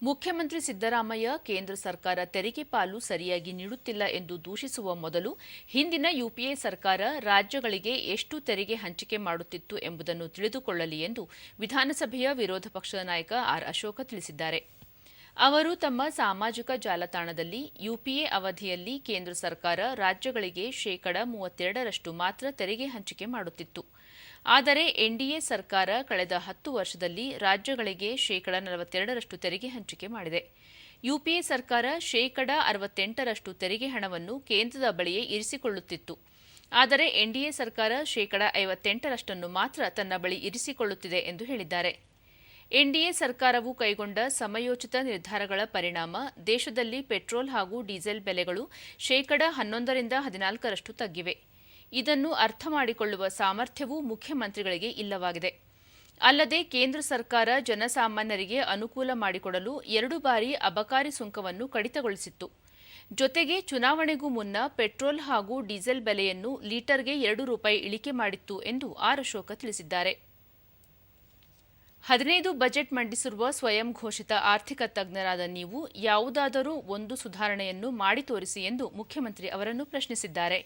ಮುಖ್ಯಮಂತ್ರಿ ಸಿದ್ದರಾಮಯ್ಯ ಕೇಂದ್ರ ಸರ್ಕಾರ ತೆರಿಗೆ ಪಾಲು ಸರಿಯಾಗಿ ನೀಡುತ್ತಿಲ್ಲ ಎಂದು ದೂಷಿಸುವ ಮೊದಲು ಹಿಂದಿನ ಯುಪಿಎ ಸರ್ಕಾರ ರಾಜ್ಯಗಳಿಗೆ ಎಷ್ಟು ತೆರಿಗೆ ಹಂಚಿಕೆ ಮಾಡುತ್ತಿತ್ತು ಎಂಬುದನ್ನು ತಿಳಿದುಕೊಳ್ಳಲಿ ಎಂದು ವಿಧಾನಸಭೆಯ ವಿರೋಧ ಪಕ್ಷದ ನಾಯಕ ಆರ್ ಅಶೋಕ ತಿಳಿಸಿದ್ದಾರೆ. ಅವರು ತಮ್ಮ ಸಾಮಾಜಿಕ ಜಾಲತಾಣದಲ್ಲಿ ಯುಪಿಎ ಅವಧಿಯಲ್ಲಿ ಕೇಂದ್ರ ಸರ್ಕಾರ ರಾಜ್ಯಗಳಿಗೆ ಶೇಕಡಾ 32ರಷ್ಟು ಮಾತ್ರ ತೆರಿಗೆ ಹಂಚಿಕೆ ಮಾಡುತ್ತಿತ್ತು. ಆದರೆ ಎನ್ಡಿಎ ಸರ್ಕಾರ ಕಳೆದ 10 ವರ್ಷದಲ್ಲಿ ರಾಜ್ಯಗಳಿಗೆ ಶೇಕಡಾ 42ರಷ್ಟು ತೆರಿಗೆ ಹಂಚಿಕೆ ಮಾಡಿದೆ. ಯುಪಿಎ ಸರ್ಕಾರ ಶೇಕಡಾ 68ರಷ್ಟು ತೆರಿಗೆ ಹಣವನ್ನು ಕೇಂದ್ರದ ಬಳಿಯೇ ಇರಿಸಿಕೊಳ್ಳುತ್ತಿತ್ತು. ಆದರೆ ಎನ್ಡಿಎ ಸರ್ಕಾರ ಶೇಕಡಾ 58ರಷ್ಟನ್ನು ಮಾತ್ರ ತನ್ನ ಬಳಿ ಇರಿಸಿಕೊಳ್ಳುತ್ತಿದೆ ಎಂದು ಹೇಳಿದ್ದಾರೆ. ಎನ್ಡಿಎ ಸರ್ಕಾರವು ಕೈಗೊಂಡ ಸಮಯೋಚಿತ ನಿರ್ಧಾರಗಳ ಪರಿಣಾಮ ದೇಶದಲ್ಲಿ ಪೆಟ್ರೋಲ್ ಹಾಗೂ ಡೀಸೆಲ್ ಬೆಲೆಗಳು ಶೇಕಡಾ 11ರಿಂದ 14ರಷ್ಟು ತಗ್ಗಿವೆ. ಇದನ್ನು ಅರ್ಥ ಮಾಡಿಕೊಳ್ಳುವ ಸಾಮರ್ಥ್ಯವೂ ಮುಖ್ಯಮಂತ್ರಿಗಳಿಗೆ ಇಲ್ಲವಾಗಿದೆ. ಅಲ್ಲದೆ ಕೇಂದ್ರ ಸರ್ಕಾರ ಜನಸಾಮಾನ್ಯರಿಗೆ ಅನುಕೂಲ ಮಾಡಿಕೊಡಲು 2 ಬಾರಿ ಅಬಕಾರಿ ಸುಂಕವನ್ನು ಕಡಿತಗೊಳಿಸಿತ್ತು. ಜೊತೆಗೆ ಚುನಾವಣೆಗೂ ಮುನ್ನ ಪೆಟ್ರೋಲ್ ಹಾಗೂ ಡೀಸೆಲ್ ಬೆಲೆಯನ್ನು ಲೀಟರ್ಗೆ 2 ರೂಪಾಯಿ ಇಳಿಕೆ ಮಾಡಿತ್ತು ಎಂದು ಆರ್ ಅಶೋಕ ತಿಳಿಸಿದ್ದಾರೆ. 15 ಬಜೆಟ್ ಮಂಡಿಸಿರುವ ಸ್ವಯಂ ಘೋಷಿತ ಆರ್ಥಿಕ ತಜ್ಞರಾದ ನೀವು ಯಾವುದಾದರೂ ಒಂದು ಸುಧಾರಣೆಯನ್ನು ಮಾಡಿ ತೋರಿಸಿ ಎಂದು ಮುಖ್ಯಮಂತ್ರಿ ಅವರನ್ನು ಪ್ರಶ್ನಿಸಿದ್ದಾರೆ.